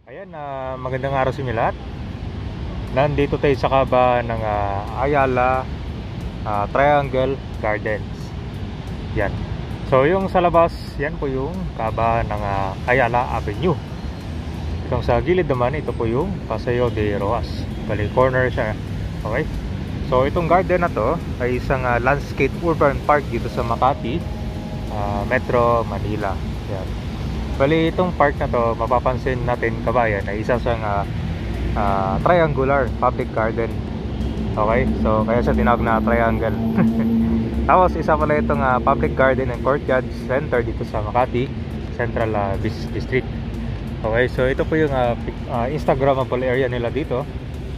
Ayan, magandang araw sa inyo lahat. Nandito tayo sa kaba ng Ayala Triangle Gardens. Yan. So yung sa labas, yan po yung kaba ng Ayala Avenue. Itong sa gilid naman, ito po yung Paseo de Rojas. Bali corner siya. Okay. So itong garden na to ay isang landscape urban park dito sa Makati, Metro Manila. Yan. Bali itong park na to, mapapansin natin kabayan, ay isa siyang triangular public garden. Okay, so kaya siya tinawag na triangle. Tapos isa pala itong public garden and courtyard center dito sa Makati Central Business District. Okay, so ito po yung Instagrammable area nila dito.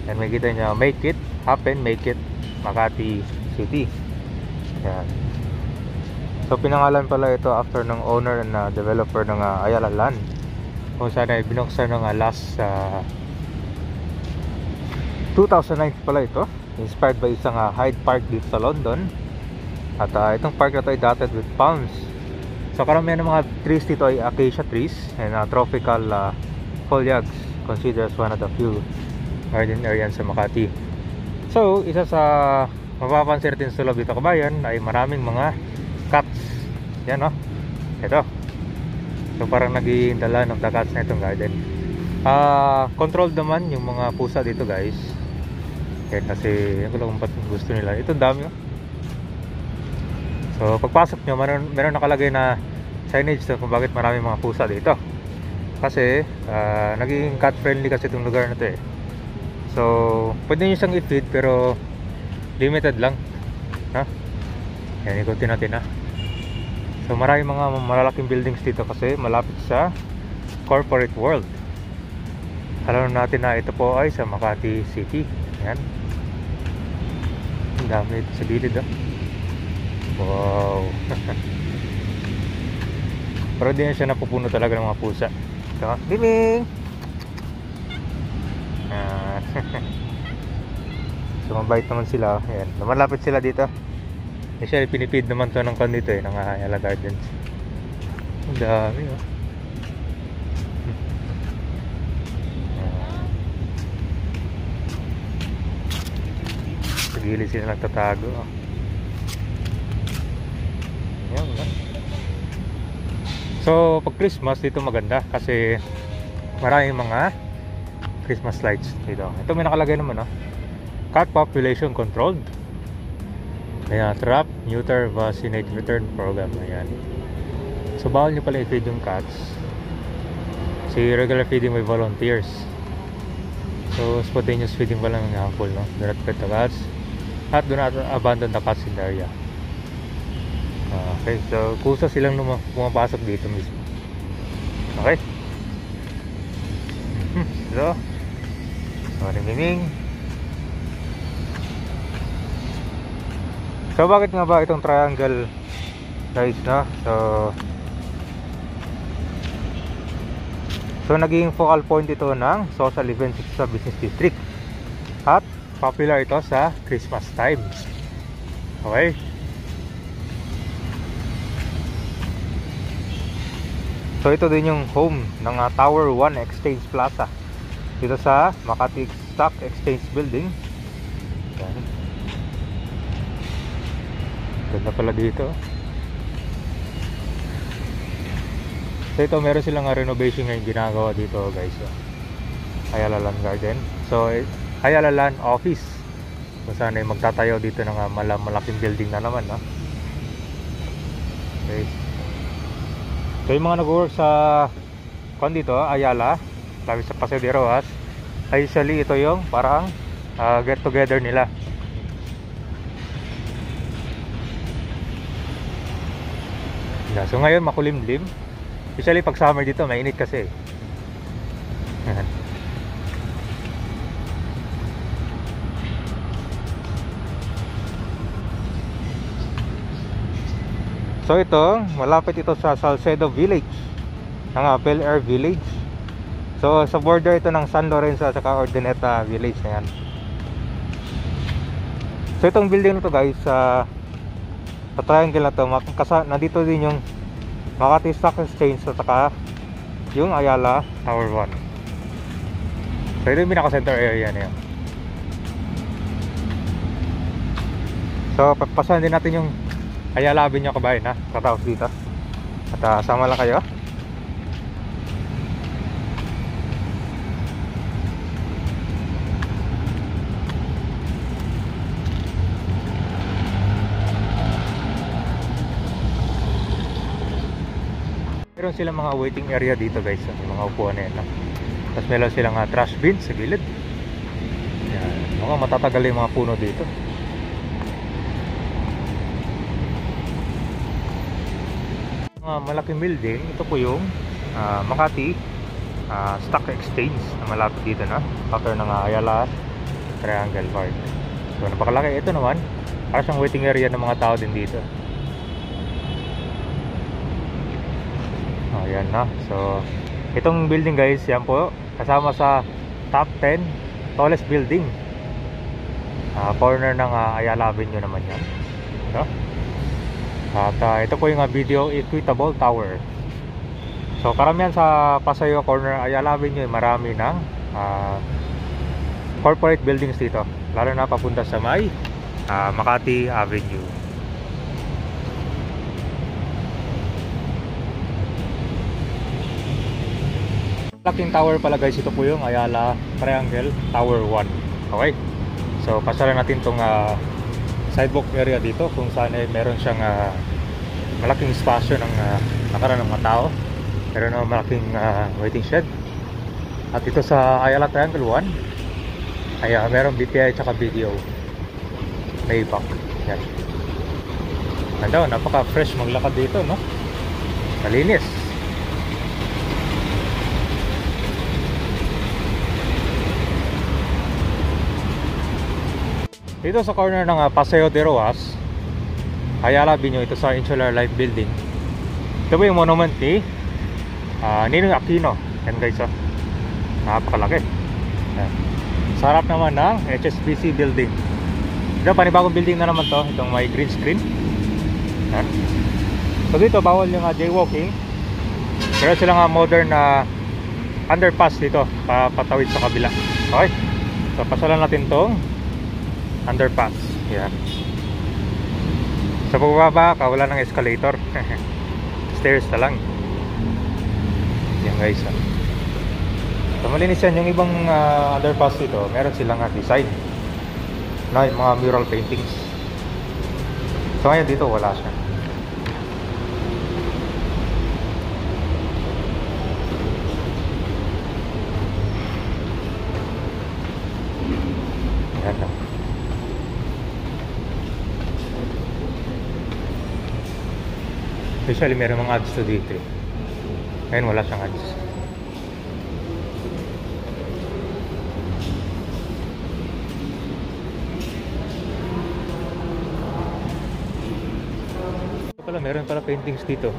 And may kita nyo, make it happen, make it Makati City. Yan. So pinangalan pala ito after ng owner and developer ng Ayala Land, kung saan ay binuksan ng last 2009 pala ito, inspired by isang Hyde Park dito sa London. At itong park na ito ay dotted with palms. So karamihan ng mga trees dito ay acacia trees and tropical foliage, considered as one of the few garden areas sa Makati. So isa sa mapapansin natin sa loob dito kabayan ay maraming mga cats. Yan o, ito. So parang naging dala ng the cats na itong garden. Controlled naman yung mga pusa dito guys. Yan, kasi ako lang kung ba't gusto nila. Ito dami o. So pagpasok nyo, meron nakalagay na signage to kung bakit maraming mga pusa dito. Kasi naging cat friendly kasi itong lugar na to eh. So pwede nyo siyang i-feed pero limited lang. Yan, ikutin natin So maraming mga malalaking buildings dito kasi malapit sa corporate world. Alam natin na ito po ay sa Makati City. Yan. Ang dami ito sa gilid Wow. Pero di na siya napupuno talaga ng mga pusa. Ito, Biming! So mabait naman sila. Yan. Malapit sila dito. Siya pinipid naman to ng kandito ng Ayala Gardens. Ang dami Sa gilid sila nagtatago Yan, So pag Christmas dito maganda kasi maraming mga Christmas lights dito. Ito may nakalagay naman cat population controlled. Ayan, trap, neuter, vaccinate, return program. Ayan. So bawal nyo pala i-feed yung cats. So regular feeding by volunteers. So spontaneous feeding pala ng handful, no? Do not pet the cats. At do not abandon the cats in the area. Okay, so kusa silang pumapasok dito mismo. Okay. So marimiming. So bakit nga ba itong triangle guys, no? So naging focal point ito ng social events sa business district. At popular ito sa Christmas time. Okay? So ito din yung home ng Tower 1 Exchange Plaza dito sa Makati Stock Exchange Building. Yan. Ganda pala dito. So ito meron silang renovation ngayon ginagawa dito guys. Ayala Land Garden. So Ayala Land Office. So sana magtatayo dito ng malaking building na naman Okay. So yung mga nag-work sa dito, Ayala, sabi sa Paseo de Rojas, usually ito yung parang get together nila. So ngayon makulimlim. Usually pag summer dito mainit kasi. So ito, malapit ito sa Salcedo Village, ng Bel Air Village. So sa border ito ng San Lorenzo at saka Ordineta Village na yan. So itong building na to guys, sa triangle na to, nandito din yung Makati Stock Exchange at saka yung Ayala Tower 1. So ito yung pinaka-center area na yun. So papasahan din natin yung Ayala Avenue kabayan ha, katapos dito. At sama lang kayo. Meron silang mga waiting area dito guys, may mga upuan na yan ha. Tapos meron silang trash bin sa gilid. Yan. Mukhang matatagal yung mga puno dito. Malaking building, ito po yung Makati Stock Exchange na malapit dito na after ng Ayala Triangle Park. So napakalaki. Ito naman para siyang waiting area ng mga tao din dito. Ayan na. So itong building guys, yan po kasama sa top 10 tallest building. Corner ng Ayala Avenue naman yan, no? At ito po yung Video Equitable Tower. So karamihan sa Paseo Corner Ayala Avenue, marami ng corporate buildings dito, lalo na papunta sa may Makati Avenue. Laking tower pala guys, ito po yung Ayala Triangle Tower 1. Okay, so pasyalan natin tong sidewalk area dito kung saan meron siyang malaking spasyo ng nakaraan ng mga tao. Meron na malaking waiting shed. At ito sa Ayala Triangle 1 ay meron BPI at BDO layback. Yan. Ano, napaka fresh maglakad dito, no? Malinis. Dito sa corner ng Paseo de Rojas, Ayala Avenue, ito sa Insular Life Building. Ito po yung monument ni Ninoy Aquino. Yan guys, napakalaki. Sa harap naman ng HSBC building. Ito panibagong building na naman to, itong may green screen. Yan. So dito bawal yung jaywalking. Pero silang modern na underpass dito, patawid sa kabila. Okay, so pasalan natin tong underpass. Yan. Sa pababa ka, wala ng escalator. Stairs na lang. Yan guys. So malinis yan. Yung ibang underpass dito, meron silang design na yung mga mural paintings. So ngayon dito wala siya. Yan lang. Usually meron mga ads to dito. Ngayon wala siyang ads. Meron pala paintings dito.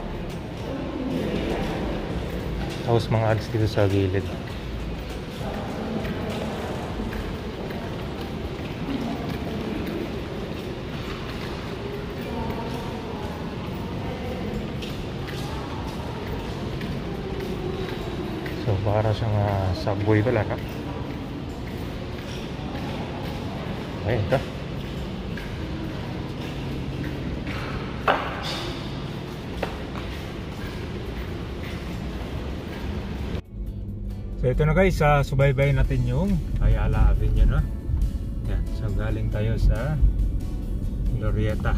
Tapos mga ads dito sa gilid. So para siyang subway pala, no? Ay, ito. So ito na guys, subaybayin natin yung Ayala Avenue, no? Yan, so galing tayo sa Glorieta.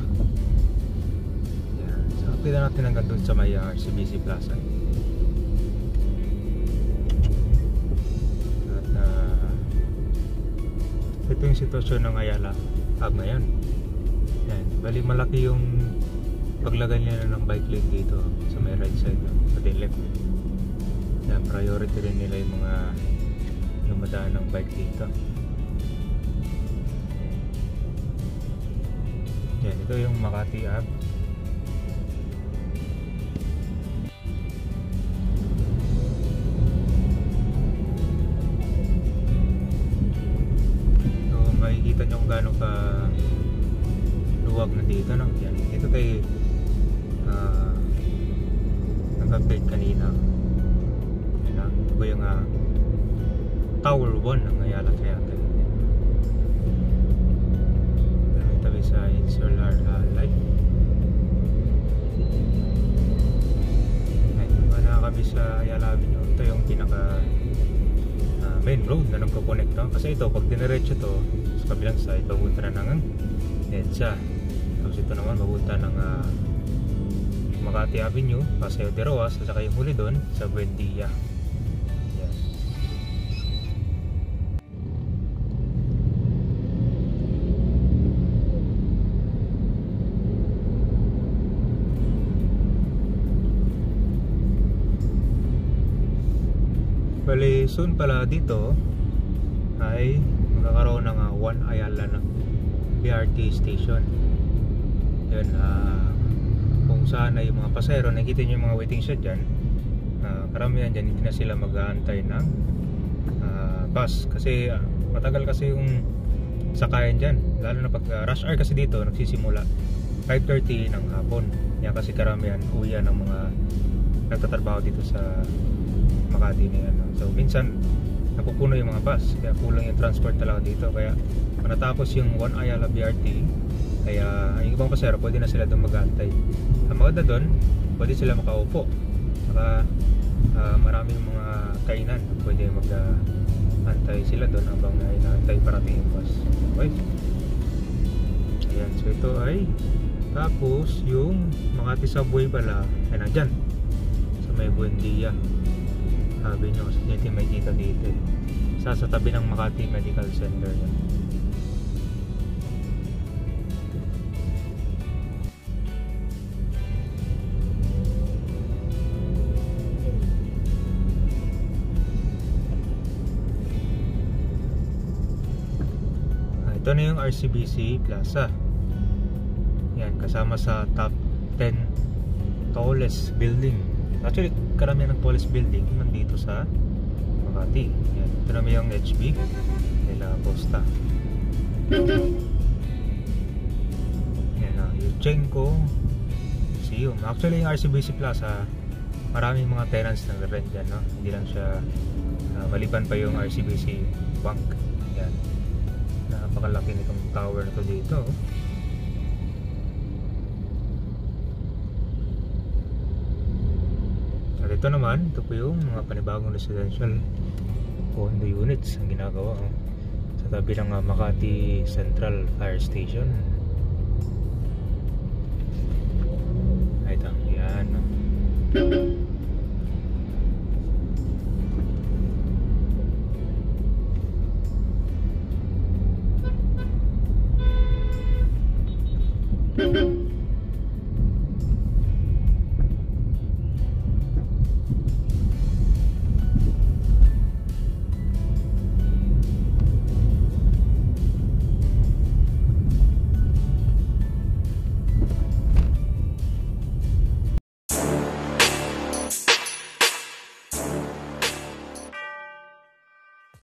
Yan, so pila natin hanggang doon sa may RCBC Plaza. At ito yung sitwasyon ng Ayala ngayon. Yan, bali malaki yung paglagay nila ng bike lane dito sa may right side, no? Pati left. Yan, priority rin nila yung mga lumadaan ng bike dito. Yan, ito yung Makati Ave. So makikita nyo kung gaano ka luwag na dito, no? Yan, ito tayo nag-update kanina. Ito ba yung Tower 1 ng Ayala Triangle. Tabi sa Insular Life. Ay, nakakabi sa Ayala Avenue. Ito yung pinaka main road na nagko-connect, no? Kasi ito, pag diniretso to sa kabilang side, papunta na ng EDSA. Tapos ito naman papunta ng Makati Avenue, Paseo de Roas, at saka yung huli doon sa Buendia. Yan. Bali, soon pala dito ay magkakaroon ng One Ayala na BRT station. Yun, kung saan ay yung mga pasahero, nakikita nyo yung mga waiting shed dyan, karamihan dyan hindi na sila mag-aantay ng bus kasi matagal kasi yung sakayan dyan, lalo na pag rush hour kasi dito nagsisimula 5:30 ng hapon. Yan kasi karamihan uwi ng mga nagtatrabaho dito sa Makati na yan. So minsan napupuno yung mga bus, kaya kulang yung transport talaga dito. Kaya manatapos yung One Ayala BRT, kaya yung ibang pasahero pwede na sila doon mag-aantay. Ang maganda doon, pwede sila makaupo, saka maraming mga kainan, pwede mag-antay sila doon habang inaantay parating yung bus. Okay, ayan, so ito ay tapos yung Makati Subway pala ay nandyan sa may Buendia. Sabi nyo, kasi may kita dito sa tabi ng Makati Medical Center yan. Ito na yung RCBC Plaza. Yan, kasama sa top 10 tallest building. Actually, karamihan ng tallest building nandito sa Makati. Yan, ito naman yung HB nila Costa. Yan na, Yuchenko Museum. Actually, yung RCBC Plaza, maraming mga tenants na rent dyan, no? Hindi lang siya maliban pa yung RCBC Bank. Yan, napakalaki nitong tower na to dito. At ito naman, ito po yung mga panibagong residential condo units ang ginagawa sa tabi ng Makati Central Fire Station. Ay, ito, yan.